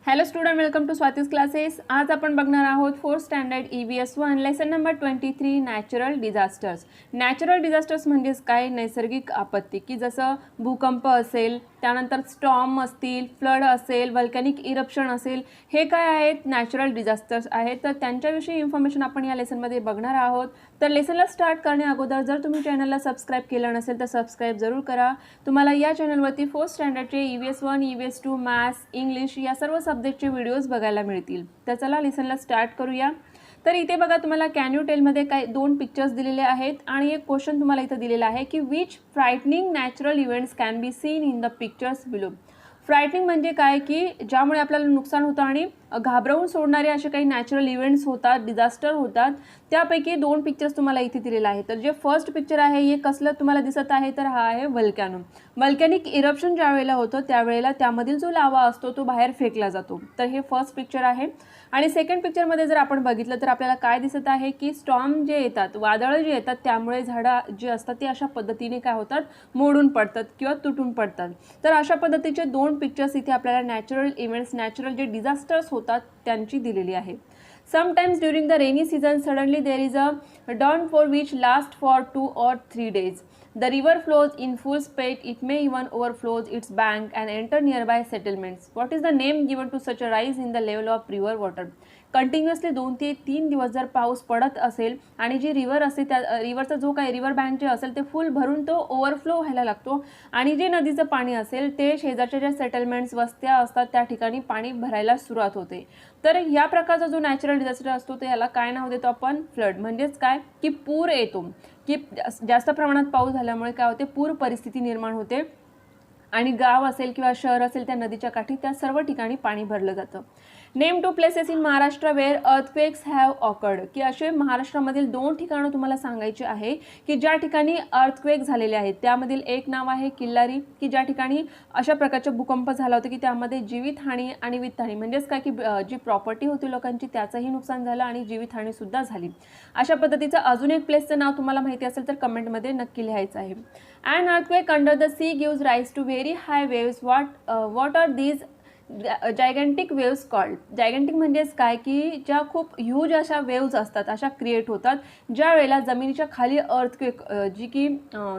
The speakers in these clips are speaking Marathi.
Hello student, welcome to Swati's classes. आज आपण बघणार आहोत 4th standard EVS 1 lesson number 23 natural disasters. Natural disasters म्हणजेच काय? नैसर्गिक आपत्ती, की जसं भूकंप असेल, त्यानंतर स्टॉर्म असतील, फ्लड असेल, वल्कॅनिक इरप्शन असेल, हे काय आहेत? नॅचरल डिझास्टर्स आहेत. तर त्यांच्याविषयी इन्फॉर्मेशन आपण या लेसनमध्ये बघणार आहोत. तर लेसनला स्टार्ट करण्या अगोदर जर तुम्ही चॅनलला सबस्क्राईब केलं नसेल तर सबस्क्राईब जरूर करा. तुम्हाला या चॅनलवरती 4th स्टँडर्डचे EVS 1, EVS 2, maths, English या सर्व सब्जेक्टचे व्हिडिओज बघायला मिळतील. तर चला लेसनला स्टार्ट करूया. तर इथे बघा, तुम्हाला कॅन यू टेलमध्ये काय 2 पिक्चर्स दिलेले आहेत आणि एक क्वेश्चन तुम्हाला इथं दिलेला आहे की which frightening natural events can be seen in the pictures below. Frightening म्हणजे काय? की ज्यामुळे आपल्याला नुकसान होतं आणि घाबरवून सोडणारे असे काही नॅचरल इव्हेंट्स होतात, डिझास्टर होतात. त्यापैकी 2 पिक्चर्स तुम्हाला इथे दिलेले आहेत. तर जे फर्स्ट पिक्चर आहे हे कसलं तुम्हाला दिसत आहे? तर हा आहे वल्कॅनो. वल्कॅनिक इरप्शन ज्या वेळेला होतं त्यावेळेला त्यामधील जो लावा असतो तो बाहेर फेकला जातो. तर हे फर्स्ट पिक्चर आहे. आणि सेकंड पिक्चरमध्ये जर आपण बघितलं तर आपल्याला काय दिसत आहे की स्टॉर्म जे येतात, वादळं जे येतात, त्यामुळे झाडं जे असतात ते अशा पद्धतीने काय होतात? मोडून पडतात किंवा तुटून पडतात. तर अशा पद्धतीचे 2 पिक्चर्स इथे आपल्याला नॅचरल इव्हेंट्स, नॅचरल जे डिझास्टर्स होतात त्यांची दिलेली आहे. Sometimes during the rainy season, suddenly there is a downpour which lasts for 2 or 3 days. The river flows in full speed. It may even overflows its bank and enter nearby settlements. What is the name given to such a rise in the level of river water? Continuously 2 ते 3 दिवस जर पाऊस पडत असेल आणि जी रिव्हर असते त्या रिव्हरचा जो काही रिव्हर बँक जे असेल ते फुल भरून तो ओव्हरफ्लो व्हायला लागतो आणि जे नदीचं पाणी असेल ते शेजारच्या ज्या सेटलमेंट्स, वस्त्या असतात त्या ठिकाणी पाणी भरायला सुरुवात होते. तर या प्रकारचा जो नॅचरल डिझास्टर असतो तो याला काय नाव देतो आपण? फ्लड. म्हणजेच काय? की पूर येतो, की जास्त प्रमाणात पाऊस झाल्यामुळे काय होते? पूर परिस्थिती निर्माण होते आणि गाव असेल किंवा शहर असेल त्या नदीच्या काठी त्या सर्व ठिकाणी पाणी भरलं जातं. Name 2 places in Maharashtra where earthquakes have occurred. की असे महाराष्ट्रामधील 2 ठिकाणं तुम्हाला सांगायची आहे की ज्या ठिकाणी अर्थक्वेक झालेले आहेत. त्यामधील एक नाव आहे किल्लारी, की ज्या ठिकाणी अशा प्रकारचे भूकंप झाला होता की त्यामध्ये जीवितहानी आणि वित्तहानी म्हणजेच काय? की जी प्रॉपर्टी होती लोकांची त्याचंही नुकसान झालं आणि जीवितहानीसुद्धा झाली. अशा पद्धतीचं अजून एक प्लेसचं नाव तुम्हाला माहिती असेल तर कमेंटमध्ये नक्की लिहायचं आहे. An earthquake under the sea gives rise to very high waves. What are these gigantic waves called? Gigantic म्हणजेच काय? की ज्या खूप ह्यूज अशा वेव्ज असतात, अशा क्रिएट होतात ज्या वेळेला जमिनीच्या खाली अर्थक्वेक, जी की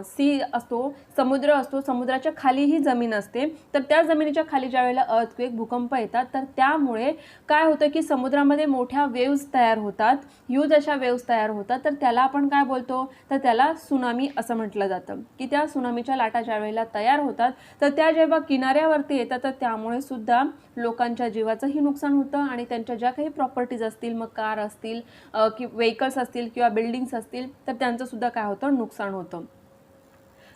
सी असतो, समुद्र असतो, समुद्राच्या खाली ही जमीन असते. तर त्या जमिनीच्या खाली ज्या वेळेला अर्थक्वेक, भूकंप येतात तर त्यामुळे काय होतं की समुद्रामध्ये मोठ्या वेव्ज तयार होतात, ह्यूज अशा वेव्ज तयार होतात. तर त्याला आपण काय बोलतो? तर त्याला सुनामी असं म्हटलं जातं. की त्या सुनामीच्या लाटा ज्या वेळेला तयार होतात तर त्या जेव्हा किनाऱ्यावरती येतात तर त्यामुळे सुद्धा लोकांच्या जीवाचंही नुकसान होतं आणि त्यांच्या ज्या काही प्रॉपर्टीज असतील, मग कार असतील, की व्हेकल्स असतील किंवा बिल्डिंग्स असतील, तर त्यांचं सुद्धा काय होतं? नुकसान होतं.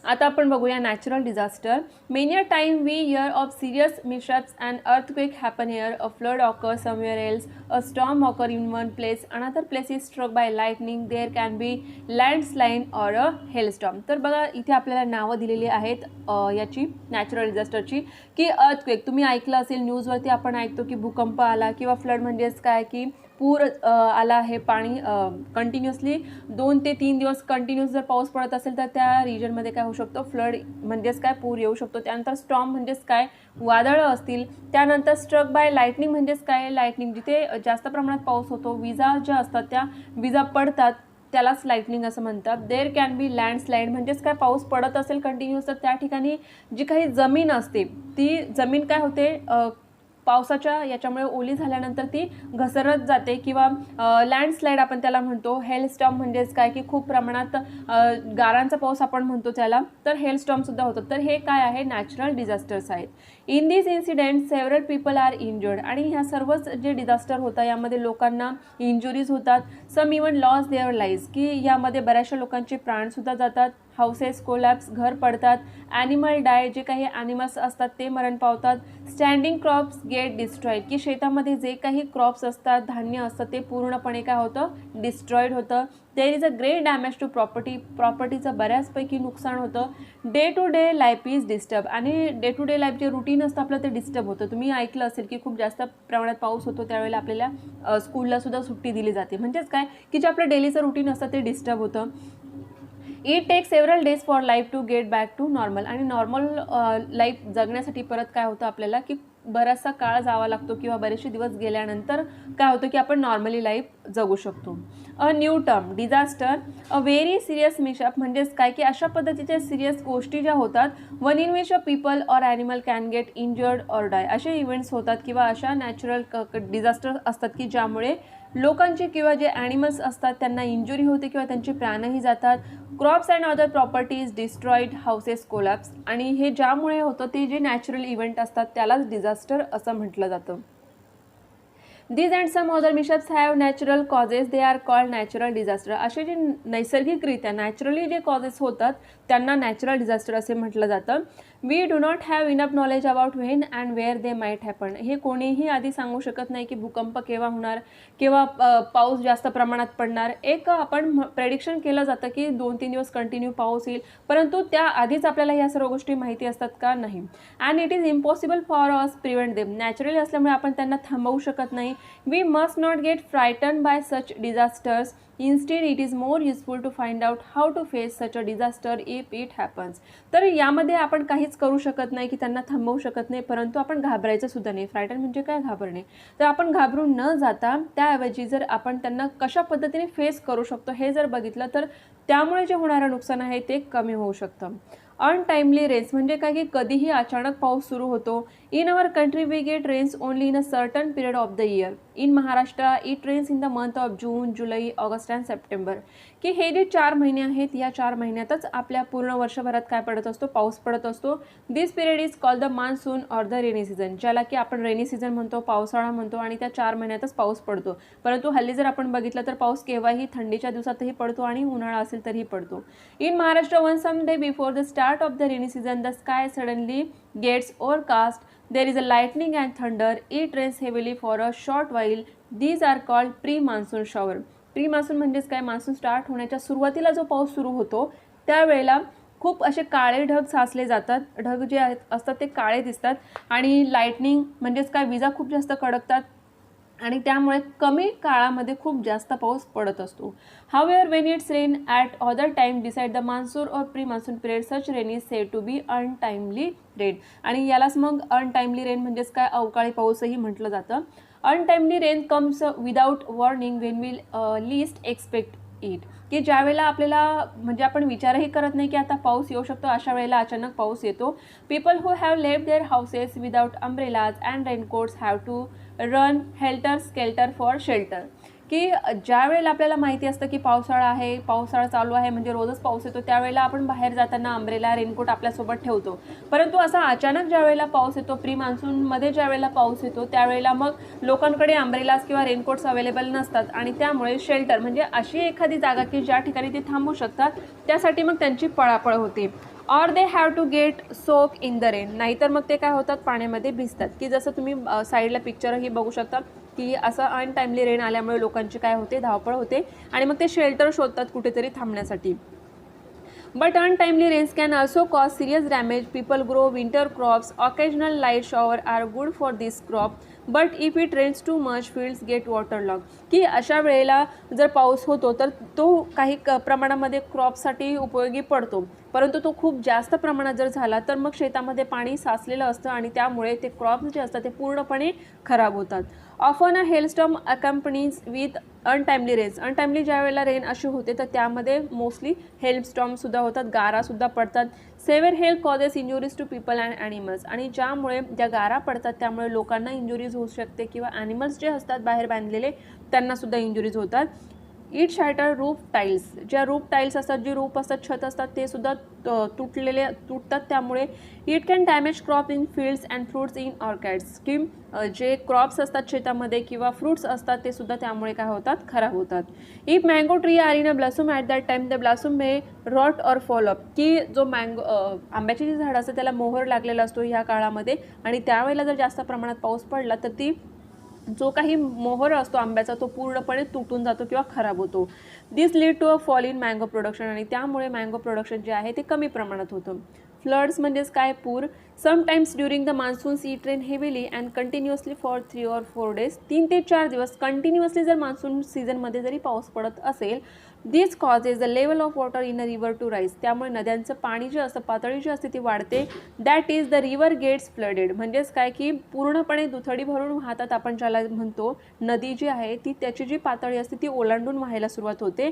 आता आपण बघूया natural disaster. Many a time we hear of serious mishaps and earthquake happen here, a flood occur somewhere else, a storm occur in one place, another place is struck by lightning, there can be landslide or a hailstorm. तर बघा, इथे आपल्याला नावं दिलेली आहेत याची नॅचरल डिझास्टरची. की अर्थक्वेक तुम्ही ऐकलं असेल, न्यूजवरती आपण ऐकतो की भूकंप आला, किंवा फ्लड म्हणजेच काय? की पूर आला आहे. पाणी कंटिन्युअसली 2 ते 3 दिवस कंटिन्यूस जर पाऊस पडत असेल तर त्या रिजनमध्ये काय होऊ शकतो? फ्लड म्हणजेच काय? पूर येऊ शकतो. त्यानंतर स्टॉर्म म्हणजेच काय? वादळं असतील. त्यानंतर स्ट्रक बाय लाइटनिंग म्हणजेच काय? लाइटनिंग, जिथे जास्त प्रमाणात पाऊस होतो, विजा ज्या असतात त्या विजा पडतात त्यालाच लाइटनिंग असं म्हणतात. देअर कॅन बी लँडस्लाईड म्हणजेच काय? पाऊस पडत असेल कंटिन्यूस तर त्या ठिकाणी जी काही जमीन असते ती जमीन काय होते? पावसाच्या याच्यामुळे ओली झाल्यानंतर ती घसरत जाते किंवा लँडस्लाईड आपण त्याला म्हणतो. हेलस्टॉर्म म्हणजेच काय? की खूप प्रमाणात गारांचा पाऊस आपण म्हणतो त्याला. तर हेलस्टॉर्मसुद्धा होतं. तर हे काय आहे? नॅचरल डिझास्टर्स आहेत. In this incident several people are injured. आणि ह्या सर्वच जे डिझास्टर होतात यामध्ये लोकांना इंजुरीज होतात. सम इवन लॉस देअर लाईव्स, की यामध्ये बऱ्याचशा लोकांचे प्राणसुद्धा जातात. हाऊसेस कोलॅप्स, घर पडतात. ॲनिमल डाय, जे काही ॲनिमल्स असतात ते मरण पावतात. स्टँडिंग क्रॉप्स गेट डिस्ट्रॉईड, की शेतामध्ये जे काही क्रॉप्स असतात, धान्य असतं ते पूर्णपणे काय होतं? डिस्ट्रॉईड होतं. There is a great damage to प्रॉपर्टीचं बऱ्याचपैकी नुकसान होतं. Day to day life is disturb, आणि डे टू डे लाईफ जे रुटीन असतं आपलं ते डिस्टर्ब होतं. तुम्ही ऐकलं असेल की खूप जास्त प्रमाणात पाऊस होतो त्यावेळेला आपल्याला स्कूलला सुद्धा सुट्टी दिली जाते. म्हणजेच काय? की जे आपलं डेलीचं रुटीन असतं ते डिस्टर्ब होतं. It take several days for life to get back to normal. आणि नॉर्मल लाईफ जगण्यासाठी परत काय होतं आपल्याला? की बराचसा काळ जावा लागतो किंवा बरेचसे दिवस गेल्यानंतर काय होतं की आपण नॉर्मली लाईफ जगू शकतो. A new term disaster, a very serious mishap म्हणजेच काय की अशा पद्धतीच्या सिरियस गोष्टी ज्या होतात one in which a people or animal can get injured or die, असे इव्हेंट्स होतात किंवा अशा नॅचरल डिझास्टर असतात की ज्यामुळे लोकांची किंवा जे ॲनिमल्स असतात त्यांना इंजुरी होते किंवा त्यांचे प्राणही जातात. Crops and other properties destroyed, houses collapse, आणि हे ज्यामुळे होतं ते जे नॅचरल इव्हेंट असतात त्यालाच डिझास्टर असं म्हटलं जातं. These and some other mishaps have natural causes, they are called natural disaster. असे जे नैसर्गिकरित्या नॅचरली जे कॉजेस होतात त्यांना नॅचरल डिझास्टर असे म्हटलं जातं. We do not have enough knowledge about when and where they might happen. हे कोणीही आधी सांगू शकत नाही की भूकंप केव्हा होणार, केव्हा पाऊस जास्त प्रमाणात पडणार. एक आपण प्रेडिक्शन केलं जातं की 2-3 दिवस कंटिन्यू पाऊस येईल, परंतु त्याआधीच आपल्याला या सर्व गोष्टी माहिती असतात का? नाही. And it is impossible for us prevent them. Naturally असल्यामुळे आपण त्यांना थांबवू शकत नाही. We must not get frightened by such disasters. Instead, it is more useful to find out how to face such a disaster if it happens. तर यामध्ये आपण काहीच करू शकत नाही की त्यांना थांबवू शकत नाही, परंतु आपण घाबरायचं सुद्धा नाही. फ्रायटन म्हणजे काय? घाबरणे. तर आपण घाबरून न जाता त्याऐवजी जर आपण त्यांना कशा पद्धतीने फेस करू शकतो हे जर बघितलं तर त्यामुळे जे होणारं नुकसान आहे ते कमी होऊ शकतं. अनटाइमली रेन्स म्हणजे काय की कधीही अचानक पाऊस सुरू होतो. In our country we get rains only in a certain period of the year. In Maharashtra it rains in the month of June, July, August and September. की हे जे 4 महिने आहेत या 4 महिन्यातच आपल्या पूर्ण वर्षभरात काय पडत असतो? पाऊस पडत असतो. This period is called the monsoon or the rainy season, ज्याला की आपण रेनी सीझन म्हणतो, पावसाळा म्हणतो, आणि त्या 4 महिन्यातच पाऊस पडतो. परंतु हल्ली जर आपण बघितलं तर पाऊस केव्हाही थंडीच्या दिवसातही पडतो आणि उन्हाळा असेल तरीही पडतो. In Maharashtra one some day before the start of the rainy season, the sky suddenly gets overcast. There is a lightning and thunder. It rains heavily for a short while. These are called pre-monsoon shower. Pre-monsoon म्हणजेच काय? मान्सून स्टार्ट होण्याच्या सुरुवातीला जो पाऊस सुरू होतो त्यावेळेला खूप असे काळे ढग साचले जातात. ढग जे असतात ते काळे दिसतात आणि लाईटनिंग म्हणजेच काय? विजा खूप जास्त कडकतात आणि त्यामुळे कमी काळामध्ये खूप जास्त पाऊस पडत असतो. However when it's rain at other time decide the monsoon or pre monsoon period such rain is said to be untimely rain. आणि यालाच मग अनटाइमली रेन म्हणजेच काय? अवकाळी पाऊसही म्हटलं जातं. Untimely rain comes without warning when we least expect it. की ज्या वेळेला आपल्याला म्हणजे आपण विचारही करत नाही की आता पाऊस येऊ शकतो, अशा वेळेला अचानक पाऊस येतो. People who have left their houses without umbrellas and raincoats have to run helter skelter for shelter. की ज्या वेळेला आपल्याला माहिती असतं की पावसाळा आहे, पावसाळा चालू आहे म्हणजे रोजच पाऊस येतो, त्यावेळेला आपण बाहेर जाताना अम्ब्रेला, रेनकोट आपल्यासोबत ठेवतो. परंतु असा अचानक ज्या वेळेला पाऊस येतो, प्री मान्सूनमध्ये ज्या वेळेला पाऊस येतो त्यावेळेला मग लोकांकडे अम्ब्रेलाज किंवा रेनकोट्स अवेलेबल नसतात आणि त्यामुळे शेल्टर म्हणजे अशी एखादी जागा की ज्या ठिकाणी ते थांबू शकतात त्यासाठी मग त्यांची पळापळ होते. Or they have to get soak in the rain. नाहीतर मग ते काय होतात? पाण्यामध्ये भिजतात. की जसं तुम्ही साईडला पिक्चरही बघू शकता की असं अनटाइमली रेन आल्यामुळे लोकांची काय होते? धावपळ होते आणि मग ते शेल्टर शोधतात कुठेतरी थांबण्यासाठी. But untimely rains can also cause serious damage. People grow winter crops. Occasional light shower are good for this crop. But if it rains too much fields get waterlog. की अशा वेळेला जर पाऊस होतो तर तो काही प्रमाणामध्ये क्रॉपसाठी उपयोगी पडतो, परंतु तो खूप जास्त प्रमाणात जर झाला तर मग शेतामध्ये पाणी साचलेलं असतं आणि त्यामुळे ते क्रॉप्स जे असतात ते पूर्णपणे खराब होतात. Often a hailstorm accompanies with untimely rains. Untimely ज्या वेळेला रेन अशी होते तर त्यामध्ये मोस्टली हेलस्टॉर्मसुद्धा होतात, गारासुद्धा पडतात. Severe hail causes injuries to people and animals. आणि ज्यामुळे ज्या गारा पडतात त्यामुळे लोकांना इंजुरीज होऊ शकते किंवा ॲनिमल्स जे असतात बाहेर बांधलेले त्यांनासुद्धा इंजुरीज होतात. It shatter roof tiles. ज्या रूफ टाईल्स असतात, जे रूफ असतात, छत असतात, ते सुद्धा तुटतात. त्यामुळे it can damage crop in fields and fruits in orchids. की जे क्रॉप्स असतात शेतामध्ये किंवा फ्रूट्स असतात ते सुद्धा त्यामुळे काय होतात? खराब होतात. If mango tree are in a blossom at that time the blossom may rot or fall up. की जो आंब्याची जी झाड असतं त्याला मोहर लागलेला असतो ह्या काळामध्ये आणि त्यावेळेला जर जास्त प्रमाणात पाऊस पडला तर ती जो काही मोहर असतो आंब्याचा तो पूर्णपणे तुटून जातो किंवा खराब होतो. This lead to a fall in mango production. आणि त्यामुळे मँगो प्रोडक्शन जे आहे ते कमी प्रमाणात होतं. फ्लड्स म्हणजेच काय, पूर. Sometimes during the monsoons it rain heavily and continuously for 3 or 4 days. 3 ते 4 दिवस कंटिन्युअसली जर मान्सून सीझनमध्ये जरी पाऊस पडत असेल, this causes the level of water in a river to rise. त्यामुळे नद्यांचं पाणी जे असतं, पातळी जी असते ती वाढते. That is the river gets flooded. म्हणजेच काय की पूर्णपणे दुथडी भरून वाहतात आपण ज्याला म्हणतो. नदी जी आहे ती त्याची जी पातळी असते ती ओलांडून वाहायला सुरुवात होते.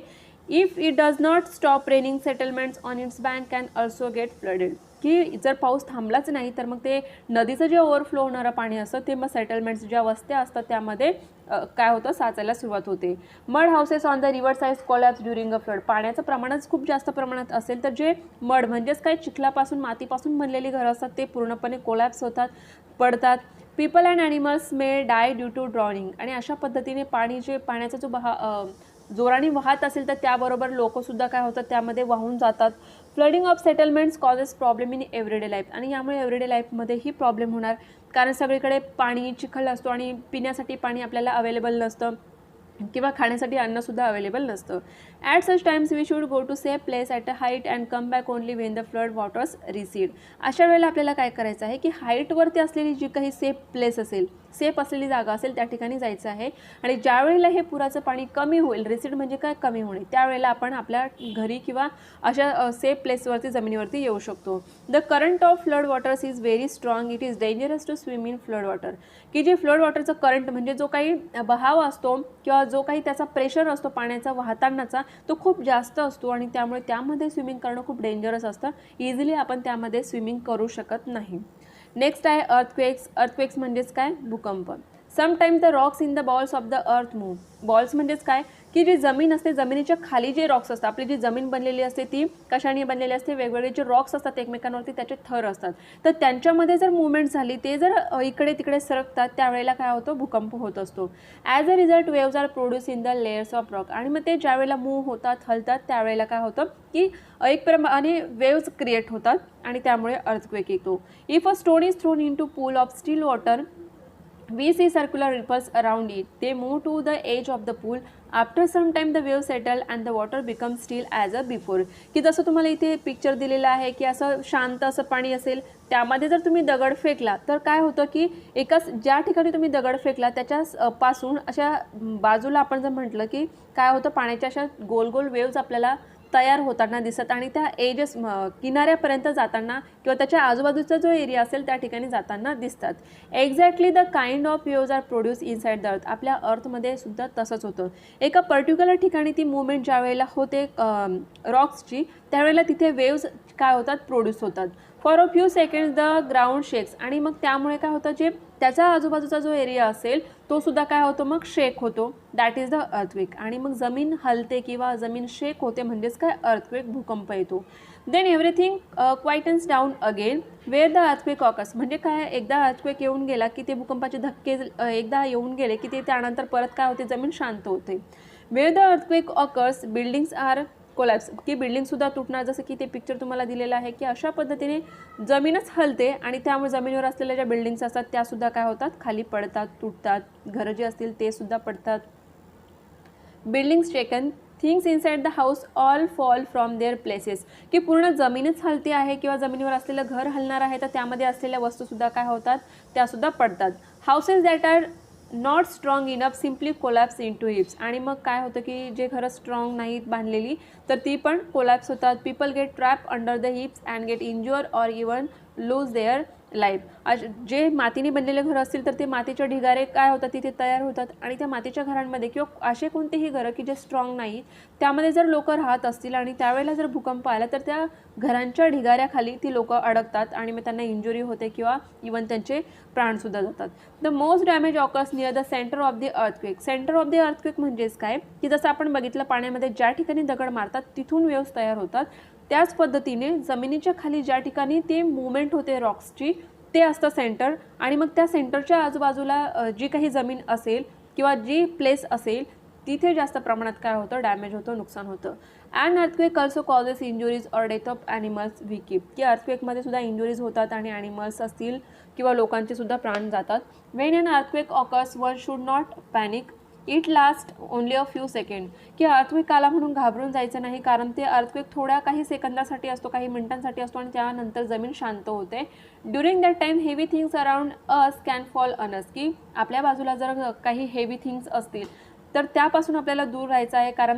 If it does not stop raining settlements on it's bank can also get flooded. की जर पाऊस थांबलाच नाही तर मग ते नदीचं जे ओव्हरफ्लो होणारं पाणी असतं ते मग सेटलमेंट्स ज्या वस्त्या असतात त्यामध्ये काय होतं, साचायला सुरुवात होते. Mud houses on the river sides collapse during a flood. पाण्याचं प्रमाणच खूप जास्त प्रमाणात असेल तर जे मड म्हणजेच काय चिखलापासून मातीपासून बनलेली घरं असतात ते पूर्णपणे कोलॅप्स होतात, पडतात. People and animals may die due to drowning. आणि अशा पद्धतीने पाण्याचा जो जोराने वाहत असेल तर त्याबरोबर लोकसुद्धा काय होतात त्यामध्ये वाहून जातात. Flooding of settlements causes problem in everyday life. आणि यामुळे एव्हरीडे लाईफमध्येही प्रॉब्लेम होणार, कारण सगळीकडे पाणी चिखल असतो आणि पिण्यासाठी पाणी आपल्याला अवेलेबल नसतं किंवा खाण्यासाठी अन्नसुद्धा अवेलेबल नसतं. At such times we should go to safe place at a height and come back only when the flood waters recede. अशा वेळेला आपल्याला काय करायचं आहे की हाईटवरती असलेली जी काही सेफ प्लेस असेल, सेफ असलेली जागा असेल त्या ठिकाणी जायचं आहे. आणि ज्या वेळेला हे पुराचं पाणी कमी होईल, रिसीड म्हणजे काय, कमी होणे, त्यावेळेला आपण आपल्या घरी किंवा अशा सेफ प्लेसवरती जमिनीवरती येऊ शकतो. The current of flood waters is very strong. It is dangerous to swim in flood water. की जे फ्लड वॉटरचं करंट म्हणजे जो काही बहाव असतो किंवा जो काही त्याचा प्रेशर असतो पाण्याचा वाहतानाचा तो खूप जास्त असतो आणि त्यामुळे त्यामध्ये स्विमिंग करणं खूप डेंजरस असतं. इझिली आपण त्यामध्ये स्विमिंग करू शकत नाही. नेक्स्ट आहे अर्थक्वेक्स. अर्थक्वेक्स म्हणजेच काय, भूकंप. Sometimes the rocks in the bowels of the अर्थ मूव्ह. बॉल्स म्हणजेच काय की जी जमीन असते, जमिनीच्या खाली जे रॉक्स असतात, आपली जी जमीन बनलेली असते ती कशाने बनलेली असते, वेगवेगळे जे रॉक्स असतात एकमेकांवरती त्याचे थर असतात, तर त्यांच्यामध्ये जर मुवमेंट झाली, ते जर इकडे तिकडे सरकतात त्यावेळेला काय होतं, भूकंप होत असतो. As a result waves are produce in the layers of rock. आणि मग ते ज्यावेळेला मूव्ह होतात, हलतात, त्यावेळेला काय होतं की एक प्रमाणे वेव्ज क्रिएट होतात आणि त्यामुळे अर्थक्वेक येतो. If a stone is thrown into pool of still water, we see circular ripples around it. They move to the edge of the pool. After some time the waves settle and the water becomes still as a before. की जसं तुम्हाला इथे पिक्चर दिलेलं आहे की असं शांत असं पाणी असेल, त्यामध्ये जर तुम्ही दगड फेकला तर काय होतं की एकाच ज्या ठिकाणी तुम्ही दगड फेकला त्याच्या पासून अशा बाजूला आपण जर म्हटलं की काय होतं, पाण्याच्या अशा गोल गोल वेव्ज आपल्याला तयार होताना दिसत आणि त्या एजेस किनाऱ्यापर्यंत जाताना किंवा त्याच्या आजूबाजूचा जो एरिया असेल त्या ठिकाणी जाताना दिसतात. Exactly the kind of waves are produce inside the earth. आपल्या अर्थमध्ये सुद्धा तसंच होतं. एका पर्टिक्युलर ठिकाणी ती मुवमेंट ज्या वेळेला होते रॉक्सची, त्यावेळेला तिथे वेव्ज काय होतात, प्रोड्यूस होतात. For a few seconds the ground shakes. आणि मग त्यामुळे काय होतं, जे त्याचा आजूबाजूचा जो एरिया असेल तो सुद्धा काय होतो, मग शेक होतो. That is the earthquake. आणि मग जमीन हलते किंवा जमीन शेक होते म्हणजेच काय, अर्थक्वेक, भूकंप येतो. Then everything quietens down again where the earthquake occurs. म्हणजे काय, एकदा अर्थक्वेक येऊन गेला की ते भूकंपाचे धक्के एकदा येऊन गेले की ते त्यानंतर परत काय होते, जमीन शांत होते. Where the earthquake occurs buildings are collapse. की बिल्डिंगसुद्धा तुटणार, जसं की ते पिक्चर तुम्हाला दिलेलं आहे की अशा पद्धतीने जमीनच हलते आणि त्यामुळे जमिनीवर असलेल्या ज्या बिल्डिंग्स असतात त्यासुद्धा काय होतात, खाली पडतात, तुटतात. घरं जे असतील ते सुद्धा पडतात. Buildings shaken, things inside the house all fall from their places. की पूर्ण जमीनच हलती आहे किंवा जमिनीवर असलेलं घर हलणार आहे तर त्यामध्ये असलेल्या वस्तूसुद्धा काय होतात, त्यासुद्धा पडतात. Houses that are not strong enough simply collapse into heaps. आणि मग काय होतं की जे घरं स्ट्रॉंग नाहीत बांधलेली तर ती पण कोलॅप्स होतात. People get trap under the heaps and get injure or even lose their life. जे मातीने बनलेले घरं असतील तर ते मातीचे ढिगारे काय होतात, तिथे तयार होतात. आणि त्या मातीच्या घरांमध्ये किंवा असे कोणतेही घरं की जे स्ट्रॉंग नाहीत त्यामध्ये जर लोक राहत असतील आणि त्यावेळेला जर भूकंप आला तर त्या घरांच्या ढिगाऱ्याखाली ती लोक अडकतात आणि मग त्यांना इंजुरी होते किंवा इवन त्यांचे प्राणसुद्धा जातात. The most damage occurs near the centre of the earthquake. Centre of the earthquake म्हणजेच काय की जसं आपण बघितलं पाण्यामध्ये ज्या ठिकाणी दगड मारतात तिथून वेव्स तयार होतात, त्याच पद्धतीने जमिनीच्या खाली ज्या ठिकाणी ते मुवमेंट होते रॉक्सची ते असतं सेंटर. आणि मग त्या सेंटरच्या आजूबाजूला जी काही जमीन असेल किंवा जी प्लेस असेल तिथे जास्त प्रमाणात काय होतं, डॅमेज होतं, नुकसान होतं. And earthquake also causes injuries or death of animals we keep. की अर्थक्वेकमध्ये सुद्धा इंजुरीज होतात आणि ॲनिमल्स असतील किंवा लोकांचे सुद्धा प्राण जातात. When an earthquake occurs one should not panic. It last only a few second, की अर्थक्वेक आला म्हणून घाबरून जायचं नाही, कारण ते अर्थक्वेक थोड्या काही सेकंदासाठी असतो, काही मिनिटांसाठी असतो आणि त्यानंतर जमीन शांत होते. During that time heavy things around us can fall on us, की आपल्या बाजूला जर काही हेवी थिंग्स असतील तर त्यापासून आपल्याला दूर राहायचं आहे, कारण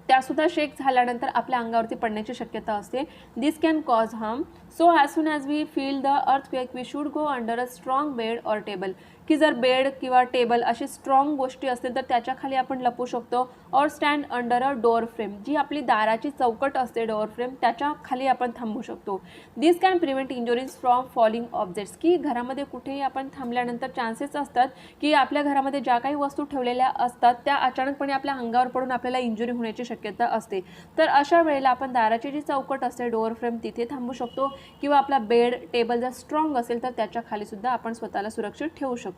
त्यासुद्धा शेक झाल्यानंतर आपल्या अंगावरती पडण्याची शक्यता असते. This can cause harm. So as soon as we feel the earthquake we should go under a strong bed or table, की जर बेड किंवा टेबल अशी स्ट्रॉंग गोष्टी असतील तर त्याच्या खाली आपण लपू शकतो. Or stand under a door frame, जी आपली दाराची चौकट असते डोअर फ्रेम त्याच्या खाली आपण थांबू शकतो. This can prevent injuries from falling objects, की घरामध्ये कुठेही आपण थांबल्यानंतर चान्सेस असतात की आपल्या घरामध्ये ज्या काही वस्तू ठेवलेल्या असतात त्या अचानकपणे आपल्या अंगावर पडून आपल्याला इंजुरी होण्याची शक्यता असते. तर अशा वेळेला आपण दाराची जी चौकट असते डोअर फ्रेम तिथे थांबू शकतो, किंवा आपला बेड टेबल जर स्ट्रॉंग असेल तर त्याच्या खाली सुद्धा आपण स्वतःला सुरक्षित ठेवू शकतो.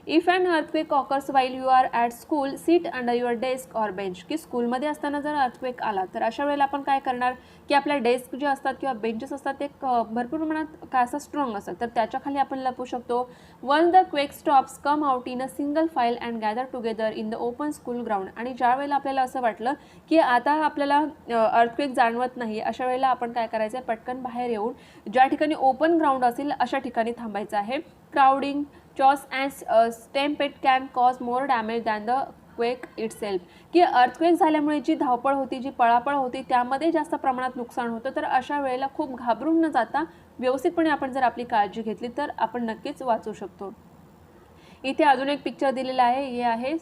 If an earthquake occurs while you are at school sit under your desk or bench, की स्कूलमध्ये असताना जर अर्थक्वेक आला तर अशा वेळेला आपण काय करणार, की आपल्या डेस्क जे असतात किंवा बेंचेस असतात ते भरपूर प्रमाणात काय असं स्ट्रॉंग असतात तर त्याच्या खाली आपण लपू शकतो. One the quake stops come out in a single file and gather together in the open school ground, आणि ज्या वेळेला आपल्याला असं वाटलं की आता आपल्याला अर्थक्वेक जाणवत नाही, अशा वेळेला आपण काय करायचं आहे, पटकन बाहेर येऊन ज्या ठिकाणी ओपन ग्राउंड असेल अशा ठिकाणी थांबायचं आहे. Crowding chaos and stampede can cause more damage than the quake itself, की अर्थक्वेक झाल्यामुळे जी धावपळ होती, जी पळापळ होती त्यामध्ये जास्त प्रमाणात नुकसान होतं. तर अशा वेळेला खूप घाबरून न जाता व्यवस्थितपणे आपण जर आपली काळजी घेतली तर आपण नक्कीच वाचू शकतो. इथे अजून एक पिक्चर दिलेला आहे, हे आहे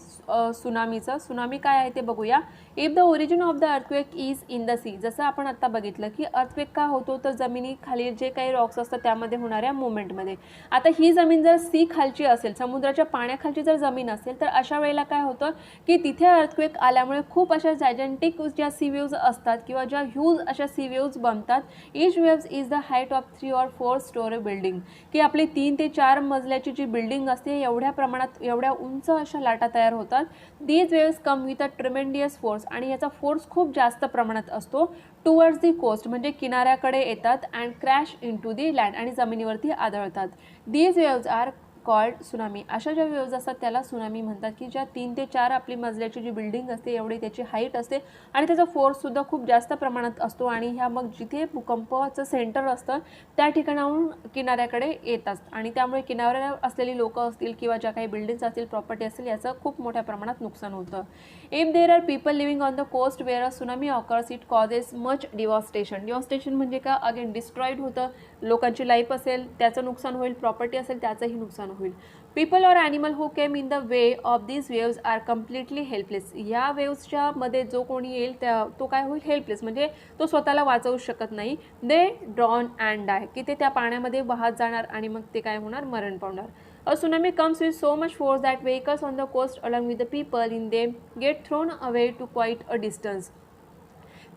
सुनामीचं. सुनामी काय आहे ते बघूया. If the origin of the earthquake is in the sea, जसं आपण आत्ता बघितलं की अर्थक्वेक का होतो तर जमिनीखाली जे काही रॉक्स असतात त्यामध्ये होणाऱ्या मुवमेंटमध्ये. आता ही जमीन जर सी खालची असेल, समुद्राच्या पाण्याखालची जर जमीन असेल तर अशा वेळेला काय होतं की तिथे अर्थक्वेक आल्यामुळे खूप अशा जायजंटिक ज्या सी वेव्ज असतात किंवा ज्या ह्यूज अशा सी वेव्ज बनतात. Each waves is the height of 3 or 4 storey building, की आपली 3 ते 4 मजल्याची जी बिल्डिंग असते एवढ्या प्रमाणात एवढ्या उंच अशा लाटा तयार होतात. These waves come with a tremendous force, आणि याचा फोर्स खूप जास्त प्रमाणात असतो. टुवर्ड्स दी कोस्ट, म्हणजे किनाऱ्याकडे येतात. And crash in to the land, आणि जमिनीवरती आदळतात. These waves are called tsunami. अशा ज्या वेव्ज असतात त्याला सुनामी म्हणतात, की ज्या 3 ते 4 आपली मजल्याची जी बिल्डिंग असते एवढी त्याची हाईट असते आणि त्याचा फोर्ससुद्धा खूप जास्त प्रमाणात असतो. आणि ह्या मग जिथे भूकंपाचं सेंटर असतं त्या ठिकाणाहून किनाऱ्याकडे येतात, आणि त्यामुळे किनाऱ्यावर असलेली लोकं असतील किंवा ज्या काही बिल्डिंग्स असतील, प्रॉपर्टी असेल, याचं खूप मोठ्या प्रमाणात नुकसान होतं. If there are people living on the coast where a tsunami occurs it causes much devastation. Devastation म्हणजे का, अगेन डिस्ट्रॉईड होतं, लोकांची लाईफ असेल त्याचं नुकसान होईल, प्रॉपर्टी असेल त्याचंही नुकसान होईल. People or animal who came in the way of these waves are completely helpless. या वेव्सच्या मध्ये जो कोणी येईल तो काय होईल, हेल्पलेस, म्हणजे तो स्वतःला वाचवू शकत नाही. दे ड्रॉन अँड डाय, की ते त्या पाण्यामध्ये वाहत जाणार आणि मग ते काय होणार, मरण पावणार. A tsunami comes with so much force that vehicles on the coast along with the people in them get thrown away to quite a distance.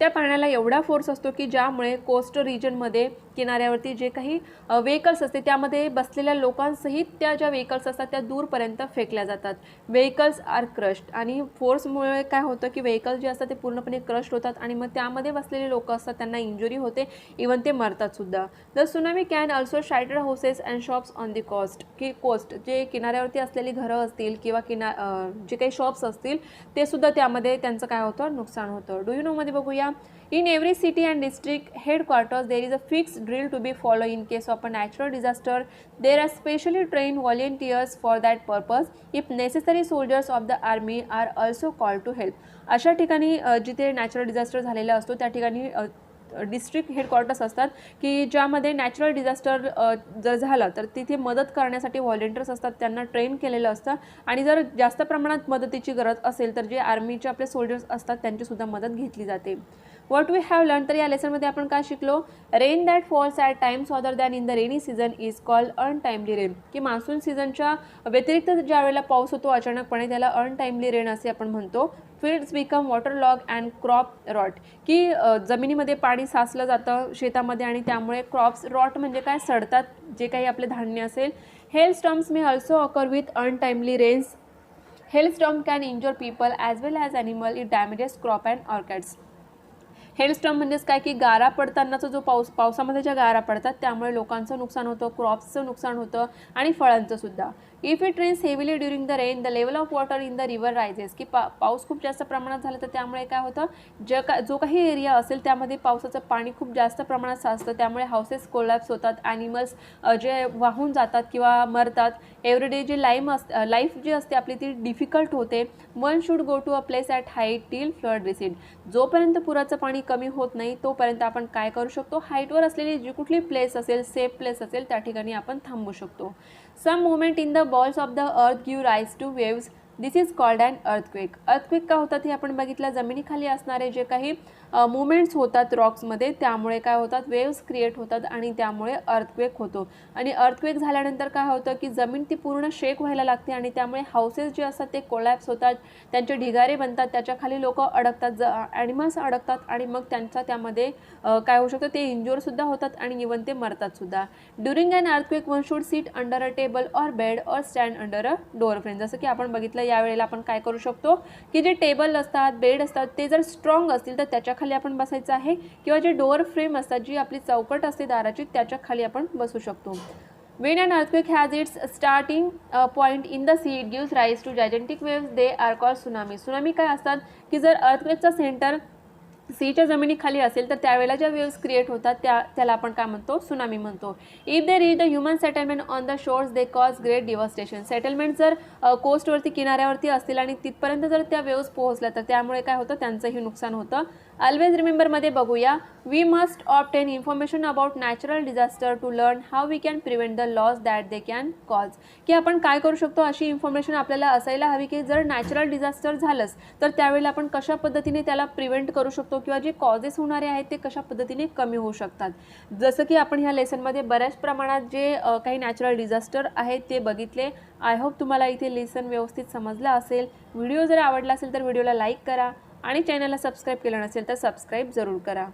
त्या पाण्याला एवढा फोर्स असतो की ज्यामुळे कोस्ट रिजनमध्ये किनाऱ्यावरती जे काही व्हेकल्स असते त्यामध्ये बसलेल्या लोकांसहित त्या ज्या व्हेकल्स असतात त्या दूरपर्यंत फेकल्या जातात. व्हेकल्स आर क्रश्ड, आणि फोर्समुळे काय होतं की व्हेकल जे असतात ते पूर्णपणे क्रश्ड होतात आणि मग त्यामध्ये बसलेले लोक असतात त्यांना इंजुरी होते, इवन ते मरतात सुद्धा. The tsunami can also shatter houses and shops on the coast, की कोस्ट जे किनाऱ्यावरती असलेली घरं असतील किंवा जे काही शॉप्स असतील ते सुद्धा त्यामध्ये त्यांचं काय होतं, नुकसान होतं. डू यू नो मध्ये बघूया. In every city and district headquarters, there is a fixed drill to be followed in case of a natural disaster. There are specially trained volunteers for that purpose. If necessary, soldiers of the army are also called to help. अशा ठिकाणी जिथे नॅचरल डिझास्टर झालेला असतो त्या ठिकाणी डिस्ट्रिक्ट हेडक्वार्टर्स असतात की ज्यामध्ये नॅचरल डिझास्टर जर झालं तर तिथे मदत करण्यासाठी व्हॉलेंटियर्स असतात, त्यांना ट्रेन केलेलं असतं. आणि जर जास्त प्रमाणात मदतीची गरज असेल तर जे आर्मीचे आपले सोल्जर्स असतात त्यांचीसुद्धा मदत घेतली जाते. व्हॉट वी हॅव लर्न, तर या लेसनमध्ये आपण काय शिकलो. Rain that falls at times other than in the rainy season is called untimely rain, की मान्सून सीझनच्या व्यतिरिक्त ज्या वेळेला पाऊस होतो अचानकपणे त्याला अनटाइमली रेन असे आपण म्हणतो. Fields become water log and crop rot, की जमिनीमध्ये पाणी साचलं जातं शेतामध्ये आणि त्यामुळे क्रॉप्स रॉट म्हणजे काय, सडतात जे काही आपले धान्य असेल. Hail storms may also occur with untimely rains. Hail storm can injure people as well as animal. It damages crop and orchids. Hailstorm म्हणजेच काय की गारा पडतानाचा जो पावसामध्ये ज्या गारा पडतात त्यामुळे लोकांचं नुकसान होतं, क्रॉप्सचं नुकसान होतं आणि फळांचं सुद्धा. If it rains heavily during the rain the level of water in the river rises, की पाऊस खूप जास्त प्रमाणात झाला तर त्यामुळे काय होतं, जो काही एरिया असेल त्यामध्ये पावसाचं पाणी खूप जास्त प्रमाणात साचतं, त्यामुळे हाऊसेस कोलॅप्स होतात, ॲनिमल्स जे वाहून जातात किंवा मरतात. एव्हरीडे जे लाईफ जी असते आपली ती डिफिकल्ट होते. One should go to a place at height till flood recede, जोपर्यंत पुराचं पाणी कमी होत नाही तोपर्यंत आपण काय करू शकतो, हाईटवर असलेली जी कुठली प्लेस असेल, सेफ प्लेस असेल, त्या ठिकाणी आपण थांबू शकतो. Some movement in the bowels of the earth give rise to waves, this is called an earthquake. Earthquake का होतात हे आपण बघितलं, जमिनीखाली असणारे जे काही मुवमेंट्स होतात रॉक्समध्ये त्यामुळे काय होतात, वेव्स क्रिएट होतात आणि त्यामुळे अर्थक्वेक होतो. आणि अर्थक्वेक झाल्यानंतर काय होतं की जमीन ती पूर्ण शेक व्हायला लागते आणि त्यामुळे हाऊसेस जे असतात ते कोलॅप्स होतात, त्यांचे ढिगारे बनतात, त्याच्याखाली लोक अडकतात, ॲनिमल्स अडकतात आणि मग त्यांचा त्यामध्ये काय होऊ शकतं, ते इंज्युअरसुद्धा होतात आणि इवन ते मरतातसुद्धा. During an earthquake one should sit under a table or bed or stand under a door frame. जसं की आपण बघितलं यावेळेला आपण काय करू शकतो की जे टेबल असतात, बेड असतात ते जर स्ट्रॉंग असतील तर त्याच्याखाली आपण बसायचं आहे, किंवा जे डोअर फ्रेम असतात, जी आपली चौकट असते दाराची, त्याच्या खाली आपण बसू शकतो. When an earthquake has its starting point in the sea, it gives rise to gigantic waves. They are called tsunami. Tsunami काय असतात की जर अर्थक्वेकचा सेंटर सीच्या जमिनीखाली असेल तर त्यावेळेला ज्या वेव्स क्रिएट होतात त्याला आपण काय म्हणतो, सुनामी म्हणतो. If they reach the human settlement on the shores they cause great devastation. Settlement जर कोस्टवरती, किनाऱ्यावरती असतील आणि तिथपर्यंत जर त्या वेव्स पोहोचल्या तर त्यामुळे काय होतं, त्यांचंही नुकसान होतं. ऑलवेज रिमेंबरमध्ये बघूया, we must obtain information about natural disaster to learn how we can prevent the loss that they can cause. की आपण काय करू शकतो, अशी इन्फॉर्मेशन आपल्याला असायला हवी की जर नॅचरल डिझास्टर झालंच तर त्यावेळेला आपण कशा पद्धतीने त्याला प्रिव्हेंट करू शकतो किंवा जे कॉजेस होणारे आहेत ते कशा पद्धतीने कमी होऊ शकतात. जसं की आपण ह्या लेसनमध्ये बऱ्याच प्रमाणात जे काही नॅचरल डिझास्टर आहेत ते बघितले. आय होप तुम्हाला इथे लेसन व्यवस्थित समजलं असेल. व्हिडिओ जर आवडला असेल तर व्हिडिओला लाईक करा आणि चॅनलला सबस्क्राईब केलं नसेल तर सबस्क्राईब जरूर करा.